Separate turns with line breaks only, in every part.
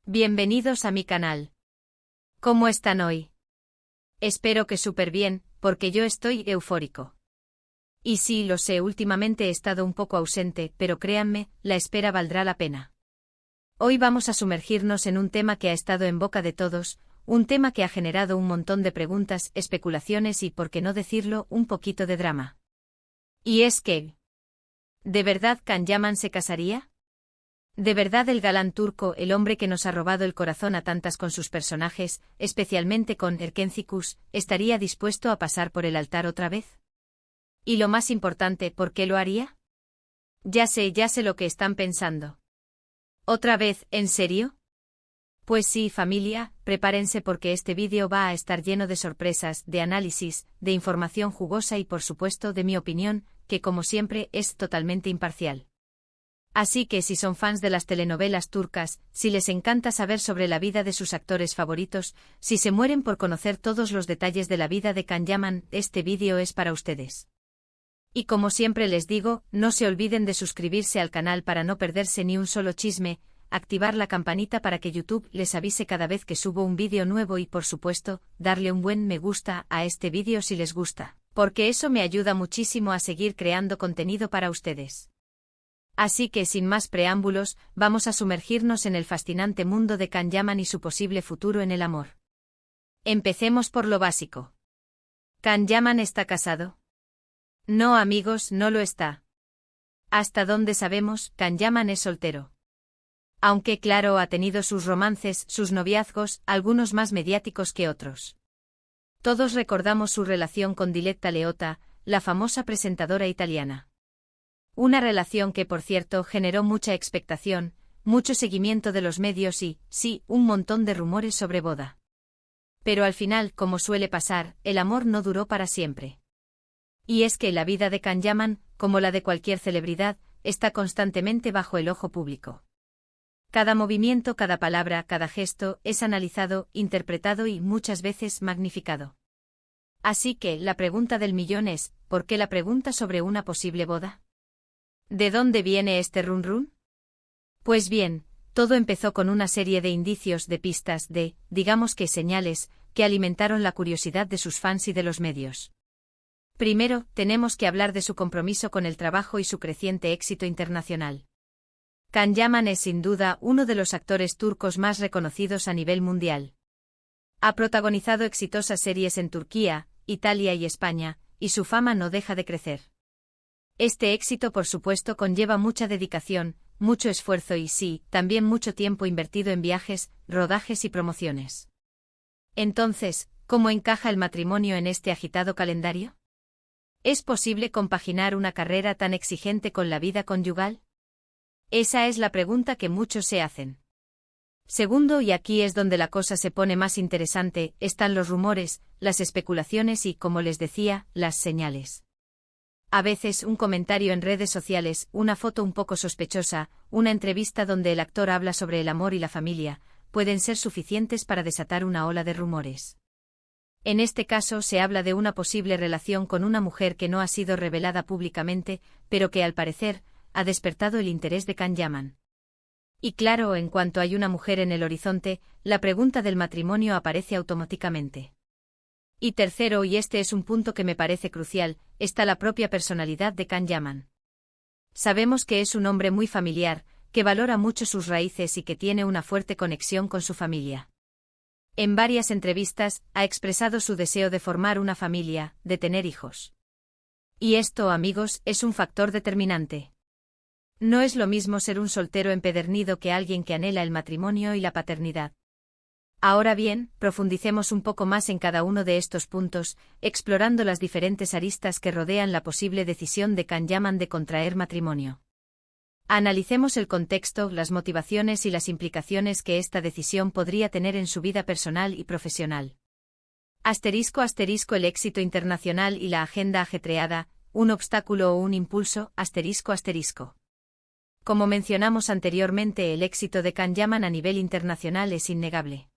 Bienvenidos a mi canal. ¿Cómo están hoy? Espero que súper bien, porque yo estoy eufórico. Y sí, lo sé, últimamente he estado un poco ausente, pero créanme, la espera valdrá la pena. Hoy vamos a sumergirnos en un tema que ha estado en boca de todos, un tema que ha generado un montón de preguntas, especulaciones y, por qué no decirlo, un poquito de drama. Y es que, ¿de verdad Can Yaman se casaría? ¿De verdad el galán turco, el hombre que nos ha robado el corazón a tantas con sus personajes, especialmente con Erkencikus, estaría dispuesto a pasar por el altar otra vez? Y lo más importante, ¿por qué lo haría? Ya sé lo que están pensando. ¿Otra vez, en serio? Pues sí, familia, prepárense porque este vídeo va a estar lleno de sorpresas, de análisis, de información jugosa y por supuesto de mi opinión, que como siempre es totalmente imparcial. Así que si son fans de las telenovelas turcas, si les encanta saber sobre la vida de sus actores favoritos, si se mueren por conocer todos los detalles de la vida de Can Yaman, este vídeo es para ustedes. Y como siempre les digo, no se olviden de suscribirse al canal para no perderse ni un solo chisme, activar la campanita para que YouTube les avise cada vez que subo un vídeo nuevo y por supuesto, darle un buen me gusta a este vídeo si les gusta, porque eso me ayuda muchísimo a seguir creando contenido para ustedes. Así que sin más preámbulos, vamos a sumergirnos en el fascinante mundo de Can Yaman y su posible futuro en el amor. Empecemos por lo básico. ¿Can Yaman está casado? No, amigos, no lo está. Hasta donde sabemos, Can Yaman es soltero. Aunque claro, ha tenido sus romances, sus noviazgos, algunos más mediáticos que otros. Todos recordamos su relación con Diletta Leotta, la famosa presentadora italiana. Una relación que, por cierto, generó mucha expectación, mucho seguimiento de los medios y, sí, un montón de rumores sobre boda. Pero al final, como suele pasar, el amor no duró para siempre. Y es que la vida de Can Yaman, como la de cualquier celebridad, está constantemente bajo el ojo público. Cada movimiento, cada palabra, cada gesto, es analizado, interpretado y muchas veces magnificado. Así que, la pregunta del millón es, ¿por qué la pregunta sobre una posible boda? ¿De dónde viene este run run? Pues bien, todo empezó con una serie de indicios, de pistas, digamos que señales, que alimentaron la curiosidad de sus fans y de los medios. Primero, tenemos que hablar de su compromiso con el trabajo y su creciente éxito internacional. Can Yaman es sin duda uno de los actores turcos más reconocidos a nivel mundial. Ha protagonizado exitosas series en Turquía, Italia y España, y su fama no deja de crecer. Este éxito por supuesto conlleva mucha dedicación, mucho esfuerzo y sí, también mucho tiempo invertido en viajes, rodajes y promociones. Entonces, ¿cómo encaja el matrimonio en este agitado calendario? ¿Es posible compaginar una carrera tan exigente con la vida conyugal? Esa es la pregunta que muchos se hacen. Segundo, y aquí es donde la cosa se pone más interesante, están los rumores, las especulaciones y, como les decía, las señales. A veces un comentario en redes sociales, una foto un poco sospechosa, una entrevista donde el actor habla sobre el amor y la familia, pueden ser suficientes para desatar una ola de rumores. En este caso se habla de una posible relación con una mujer que no ha sido revelada públicamente, pero que al parecer, ha despertado el interés de Can Yaman. Y claro, en cuanto hay una mujer en el horizonte, la pregunta del matrimonio aparece automáticamente. Y tercero, y este es un punto que me parece crucial, está la propia personalidad de Can Yaman. Sabemos que es un hombre muy familiar, que valora mucho sus raíces y que tiene una fuerte conexión con su familia. En varias entrevistas, ha expresado su deseo de formar una familia, de tener hijos. Y esto, amigos, es un factor determinante. No es lo mismo ser un soltero empedernido que alguien que anhela el matrimonio y la paternidad. Ahora bien, profundicemos un poco más en cada uno de estos puntos, explorando las diferentes aristas que rodean la posible decisión de Can Yaman de contraer matrimonio. Analicemos el contexto, las motivaciones y las implicaciones que esta decisión podría tener en su vida personal y profesional. *** El éxito internacional y la agenda ajetreada, un obstáculo o un impulso, ***. Como mencionamos anteriormente, el éxito de Can Yaman a nivel internacional es innegable.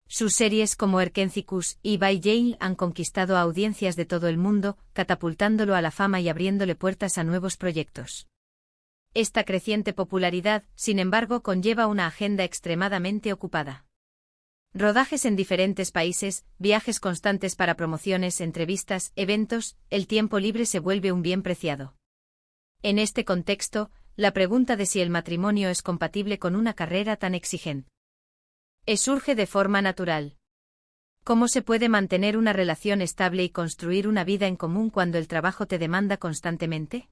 Sus series como Erkencikus y Bay Jail han conquistado a audiencias de todo el mundo, catapultándolo a la fama y abriéndole puertas a nuevos proyectos. Esta creciente popularidad, sin embargo, conlleva una agenda extremadamente ocupada. Rodajes en diferentes países, viajes constantes para promociones, entrevistas, eventos, el tiempo libre se vuelve un bien preciado. En este contexto, la pregunta de si el matrimonio es compatible con una carrera tan exigente surge de forma natural. ¿Cómo se puede mantener una relación estable y construir una vida en común cuando el trabajo te demanda constantemente?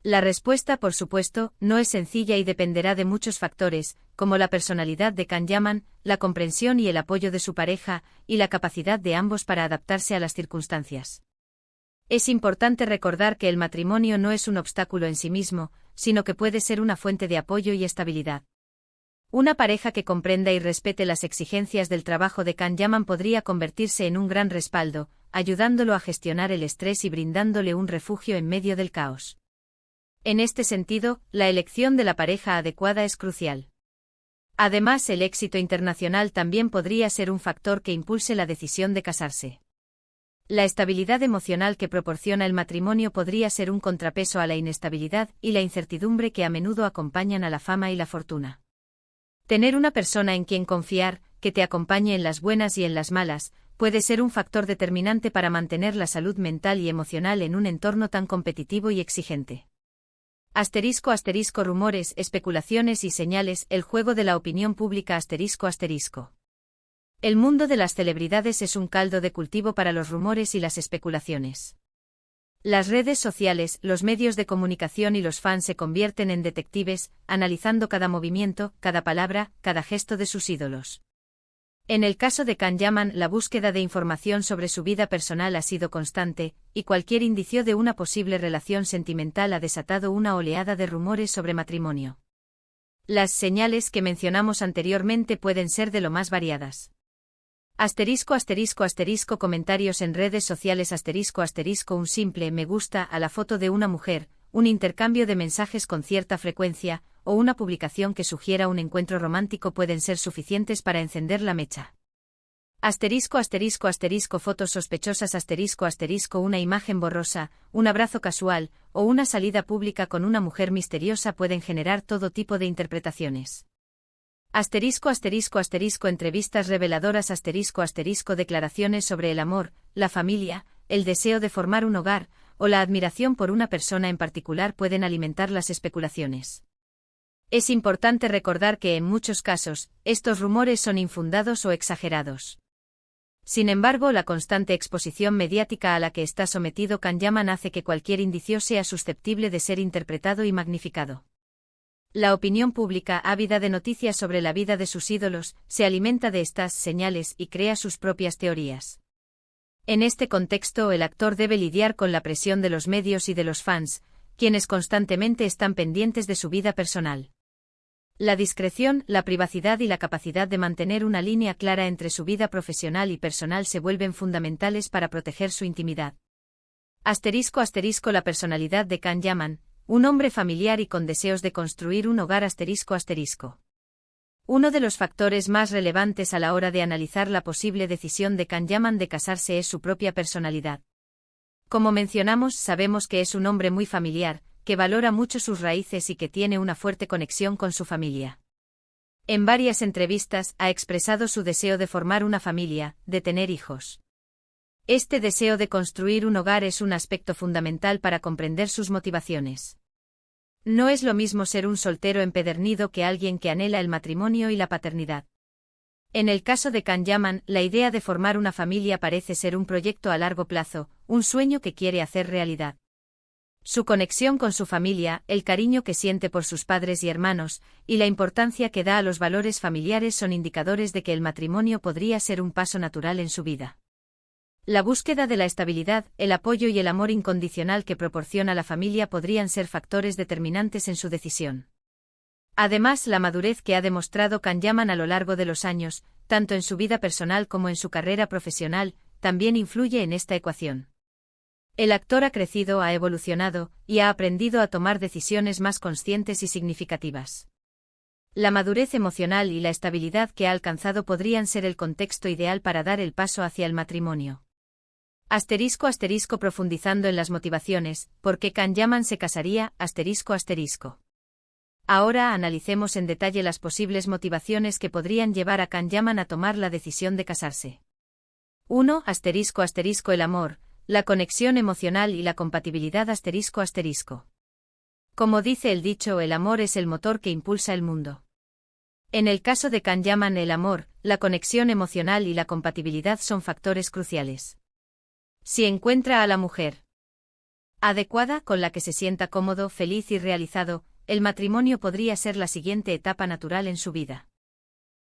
La respuesta, por supuesto, no es sencilla y dependerá de muchos factores, como la personalidad de Can Yaman, la comprensión y el apoyo de su pareja, y la capacidad de ambos para adaptarse a las circunstancias. Es importante recordar que el matrimonio no es un obstáculo en sí mismo, sino que puede ser una fuente de apoyo y estabilidad. Una pareja que comprenda y respete las exigencias del trabajo de Can Yaman podría convertirse en un gran respaldo, ayudándolo a gestionar el estrés y brindándole un refugio en medio del caos. En este sentido, la elección de la pareja adecuada es crucial. Además, el éxito internacional también podría ser un factor que impulse la decisión de casarse. La estabilidad emocional que proporciona el matrimonio podría ser un contrapeso a la inestabilidad y la incertidumbre que a menudo acompañan a la fama y la fortuna. Tener una persona en quien confiar, que te acompañe en las buenas y en las malas, puede ser un factor determinante para mantener la salud mental y emocional en un entorno tan competitivo y exigente. *** Rumores, especulaciones y señales, el juego de la opinión pública ***. El mundo de las celebridades es un caldo de cultivo para los rumores y las especulaciones. Las redes sociales, los medios de comunicación y los fans se convierten en detectives, analizando cada movimiento, cada palabra, cada gesto de sus ídolos. En el caso de Can Yaman, la búsqueda de información sobre su vida personal ha sido constante, y cualquier indicio de una posible relación sentimental ha desatado una oleada de rumores sobre matrimonio. Las señales que mencionamos anteriormente pueden ser de lo más variadas. ***, comentarios en redes sociales ***, un simple me gusta a la foto de una mujer, un intercambio de mensajes con cierta frecuencia, o una publicación que sugiera un encuentro romántico pueden ser suficientes para encender la mecha. ***, fotos sospechosas ***, una imagen borrosa, un abrazo casual, o una salida pública con una mujer misteriosa pueden generar todo tipo de interpretaciones. Entrevistas reveladoras declaraciones sobre el amor, la familia, el deseo de formar un hogar, o la admiración por una persona en particular pueden alimentar las especulaciones. Es importante recordar que en muchos casos, estos rumores son infundados o exagerados. Sin embargo, la constante exposición mediática a la que está sometido Can Yaman hace que cualquier indicio sea susceptible de ser interpretado y magnificado. La opinión pública, ávida de noticias sobre la vida de sus ídolos, se alimenta de estas señales y crea sus propias teorías. En este contexto, el actor debe lidiar con la presión de los medios y de los fans, quienes constantemente están pendientes de su vida personal. La discreción, la privacidad y la capacidad de mantener una línea clara entre su vida profesional y personal se vuelven fundamentales para proteger su intimidad. ***, la personalidad de Can Yaman, un hombre familiar y con deseos de construir un hogar ***. Uno de los factores más relevantes a la hora de analizar la posible decisión de Can Yaman de casarse es su propia personalidad. Como mencionamos, sabemos que es un hombre muy familiar, que valora mucho sus raíces y que tiene una fuerte conexión con su familia. En varias entrevistas ha expresado su deseo de formar una familia, de tener hijos. Este deseo de construir un hogar es un aspecto fundamental para comprender sus motivaciones. No es lo mismo ser un soltero empedernido que alguien que anhela el matrimonio y la paternidad. En el caso de Can Yaman, la idea de formar una familia parece ser un proyecto a largo plazo, un sueño que quiere hacer realidad. Su conexión con su familia, el cariño que siente por sus padres y hermanos, y la importancia que da a los valores familiares son indicadores de que el matrimonio podría ser un paso natural en su vida. La búsqueda de la estabilidad, el apoyo y el amor incondicional que proporciona la familia podrían ser factores determinantes en su decisión. Además, la madurez que ha demostrado Can Yaman a lo largo de los años, tanto en su vida personal como en su carrera profesional, también influye en esta ecuación. El actor ha crecido, ha evolucionado, y ha aprendido a tomar decisiones más conscientes y significativas. La madurez emocional y la estabilidad que ha alcanzado podrían ser el contexto ideal para dar el paso hacia el matrimonio. ***, profundizando en las motivaciones, ¿por qué Can Yaman se casaría? ***. Ahora analicemos en detalle las posibles motivaciones que podrían llevar a Can Yaman a tomar la decisión de casarse. 1. El amor, la conexión emocional y la compatibilidad *****. Como dice el dicho, el amor es el motor que impulsa el mundo. En el caso de Can Yaman, el amor, la conexión emocional y la compatibilidad son factores cruciales. Si encuentra a la mujer adecuada, con la que se sienta cómodo, feliz y realizado, el matrimonio podría ser la siguiente etapa natural en su vida.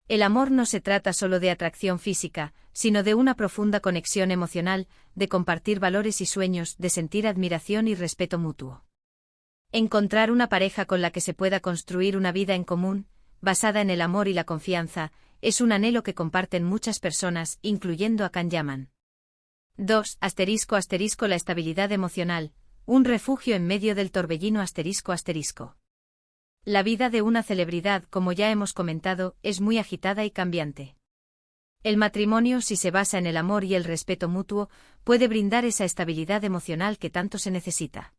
El amor no se trata solo de atracción física, sino de una profunda conexión emocional, de compartir valores y sueños, de sentir admiración y respeto mutuo. Encontrar una pareja con la que se pueda construir una vida en común, basada en el amor y la confianza, es un anhelo que comparten muchas personas, incluyendo a Can Yaman. 2. La estabilidad emocional, un refugio en medio del torbellino ****. La vida de una celebridad, como ya hemos comentado, es muy agitada y cambiante. El matrimonio, si se basa en el amor y el respeto mutuo, puede brindar esa estabilidad emocional que tanto se necesita.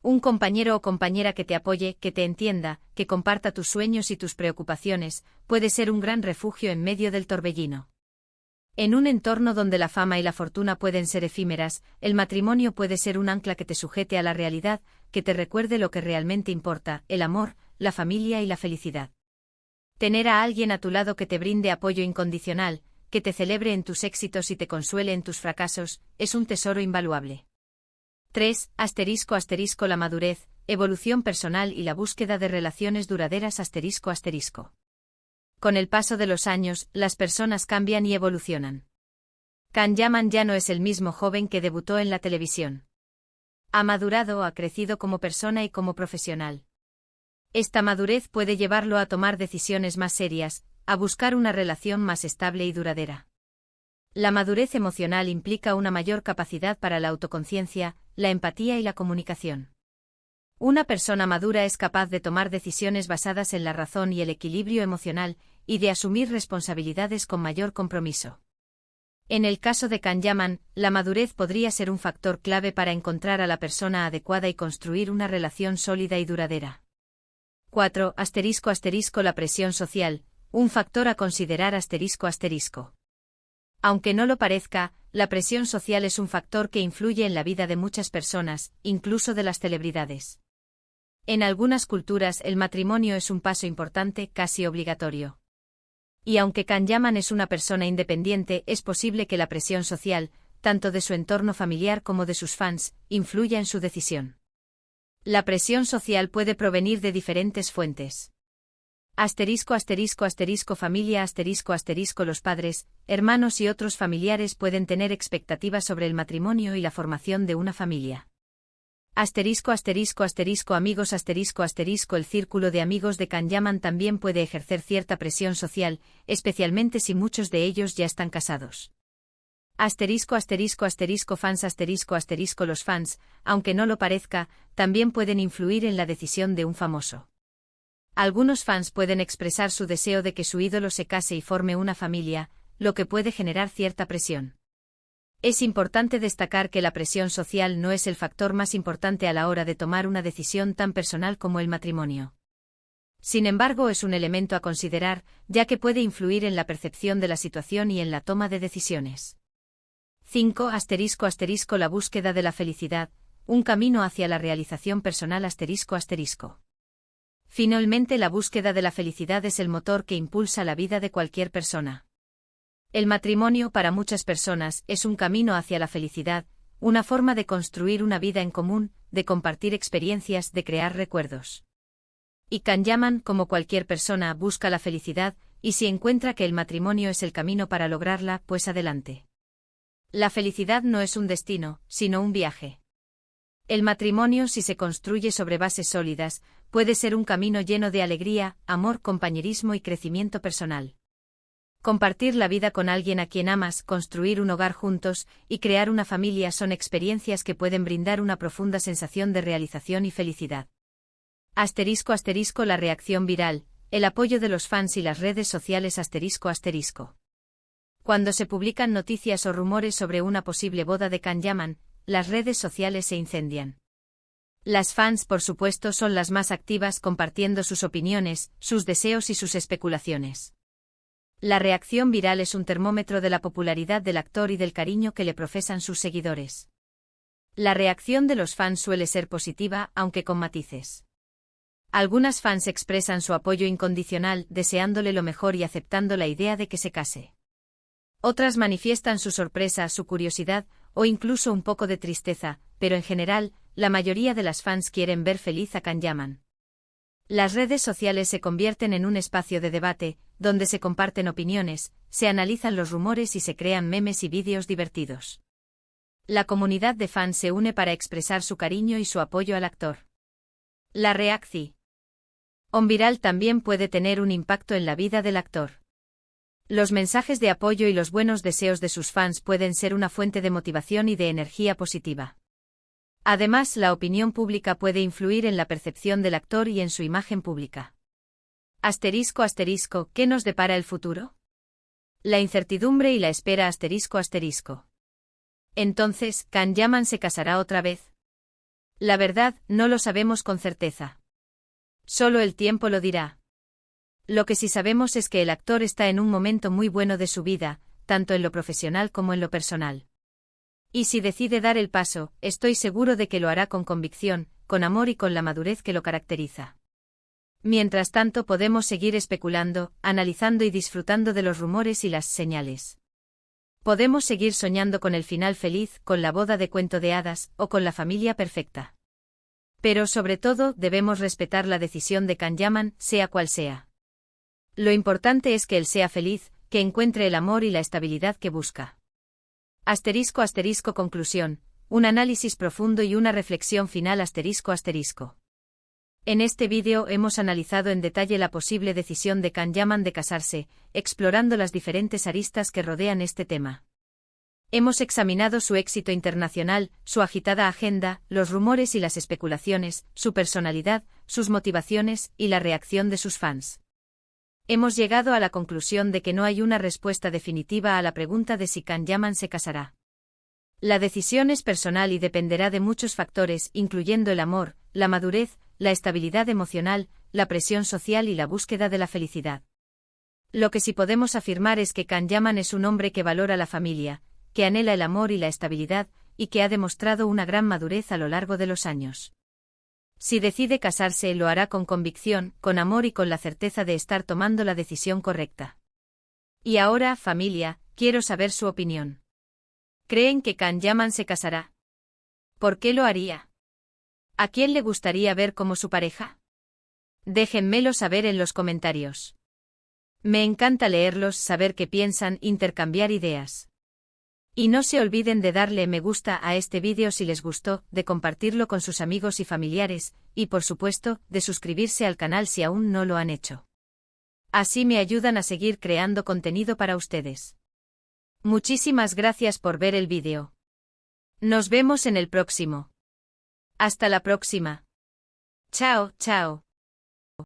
Un compañero o compañera que te apoye, que te entienda, que comparta tus sueños y tus preocupaciones, puede ser un gran refugio en medio del torbellino. En un entorno donde la fama y la fortuna pueden ser efímeras, el matrimonio puede ser un ancla que te sujete a la realidad, que te recuerde lo que realmente importa, el amor, la familia y la felicidad. Tener a alguien a tu lado que te brinde apoyo incondicional, que te celebre en tus éxitos y te consuele en tus fracasos, es un tesoro invaluable. 3. La madurez, evolución personal y la búsqueda de relaciones duraderas ****. Con el paso de los años, las personas cambian y evolucionan. Can Yaman ya no es el mismo joven que debutó en la televisión. Ha madurado, ha crecido como persona y como profesional. Esta madurez puede llevarlo a tomar decisiones más serias, a buscar una relación más estable y duradera. La madurez emocional implica una mayor capacidad para la autoconciencia, la empatía y la comunicación. Una persona madura es capaz de tomar decisiones basadas en la razón y el equilibrio emocional, y de asumir responsabilidades con mayor compromiso. En el caso de Can Yaman, la madurez podría ser un factor clave para encontrar a la persona adecuada y construir una relación sólida y duradera. 4. La presión social, un factor a considerar ****. Aunque no lo parezca, la presión social es un factor que influye en la vida de muchas personas, incluso de las celebridades. En algunas culturas el matrimonio es un paso importante, casi obligatorio. Y aunque Can Yaman es una persona independiente, es posible que la presión social, tanto de su entorno familiar como de sus fans, influya en su decisión. La presión social puede provenir de diferentes fuentes. Familia Los padres, hermanos y otros familiares pueden tener expectativas sobre el matrimonio y la formación de una familia. Amigos El círculo de amigos de Can Yaman también puede ejercer cierta presión social, especialmente si muchos de ellos ya están casados. Fans Los fans, aunque no lo parezca, también pueden influir en la decisión de un famoso. Algunos fans pueden expresar su deseo de que su ídolo se case y forme una familia, lo que puede generar cierta presión. Es importante destacar que la presión social no es el factor más importante a la hora de tomar una decisión tan personal como el matrimonio. Sin embargo, es un elemento a considerar, ya que puede influir en la percepción de la situación y en la toma de decisiones. 5. La búsqueda de la felicidad, un camino hacia la realización personal ****. Finalmente, la búsqueda de la felicidad es el motor que impulsa la vida de cualquier persona. El matrimonio para muchas personas es un camino hacia la felicidad, una forma de construir una vida en común, de compartir experiencias, de crear recuerdos. Y Can Yaman, como cualquier persona, busca la felicidad, y si encuentra que el matrimonio es el camino para lograrla, pues adelante. La felicidad no es un destino, sino un viaje. El matrimonio, si se construye sobre bases sólidas, puede ser un camino lleno de alegría, amor, compañerismo y crecimiento personal. Compartir la vida con alguien a quien amas, construir un hogar juntos y crear una familia son experiencias que pueden brindar una profunda sensación de realización y felicidad. La reacción viral, el apoyo de los fans y las redes sociales ****. Cuando se publican noticias o rumores sobre una posible boda de Can Yaman, las redes sociales se incendian. Las fans, por supuesto, son las más activas compartiendo sus opiniones, sus deseos y sus especulaciones. La reacción viral es un termómetro de la popularidad del actor y del cariño que le profesan sus seguidores. La reacción de los fans suele ser positiva, aunque con matices. Algunas fans expresan su apoyo incondicional, deseándole lo mejor y aceptando la idea de que se case. Otras manifiestan su sorpresa, su curiosidad, o incluso un poco de tristeza, pero en general, la mayoría de las fans quieren ver feliz a Can Yaman. Las redes sociales se convierten en un espacio de debate, donde se comparten opiniones, se analizan los rumores y se crean memes y vídeos divertidos. La comunidad de fans se une para expresar su cariño y su apoyo al actor. La reacción viral también puede tener un impacto en la vida del actor. Los mensajes de apoyo y los buenos deseos de sus fans pueden ser una fuente de motivación y de energía positiva. Además, la opinión pública puede influir en la percepción del actor y en su imagen pública. Asterisco asterisco, ¿qué nos depara el futuro? La incertidumbre y la espera asterisco asterisco. Entonces, ¿Can Yaman se casará otra vez? La verdad, no lo sabemos con certeza. Solo el tiempo lo dirá. Lo que sí sabemos es que el actor está en un momento muy bueno de su vida, tanto en lo profesional como en lo personal. Y si decide dar el paso, estoy seguro de que lo hará con convicción, con amor y con la madurez que lo caracteriza. Mientras tanto, podemos seguir especulando, analizando y disfrutando de los rumores y las señales. Podemos seguir soñando con el final feliz, con la boda de cuento de hadas, o con la familia perfecta. Pero sobre todo, debemos respetar la decisión de Can Yaman, sea cual sea. Lo importante es que él sea feliz, que encuentre el amor y la estabilidad que busca. Asterisco asterisco conclusión, un análisis profundo y una reflexión final asterisco asterisco. En este vídeo hemos analizado en detalle la posible decisión de Can Yaman de casarse, explorando las diferentes aristas que rodean este tema. Hemos examinado su éxito internacional, su agitada agenda, los rumores y las especulaciones, su personalidad, sus motivaciones y la reacción de sus fans. Hemos llegado a la conclusión de que no hay una respuesta definitiva a la pregunta de si Can Yaman se casará. La decisión es personal y dependerá de muchos factores, incluyendo el amor, la madurez, la estabilidad emocional, la presión social y la búsqueda de la felicidad. Lo que sí podemos afirmar es que Can Yaman es un hombre que valora la familia, que anhela el amor y la estabilidad, y que ha demostrado una gran madurez a lo largo de los años. Si decide casarse, lo hará con convicción, con amor y con la certeza de estar tomando la decisión correcta. Y ahora, familia, quiero saber su opinión. ¿Creen que Can Yaman se casará? ¿Por qué lo haría? ¿A quién le gustaría ver como su pareja? Déjenmelo saber en los comentarios. Me encanta leerlos, saber qué piensan, intercambiar ideas. Y no se olviden de darle me gusta a este vídeo si les gustó, de compartirlo con sus amigos y familiares, y por supuesto, de suscribirse al canal si aún no lo han hecho. Así me ayudan a seguir creando contenido para ustedes. Muchísimas gracias por ver el vídeo. Nos vemos en el próximo. Hasta la próxima. Chao, chao.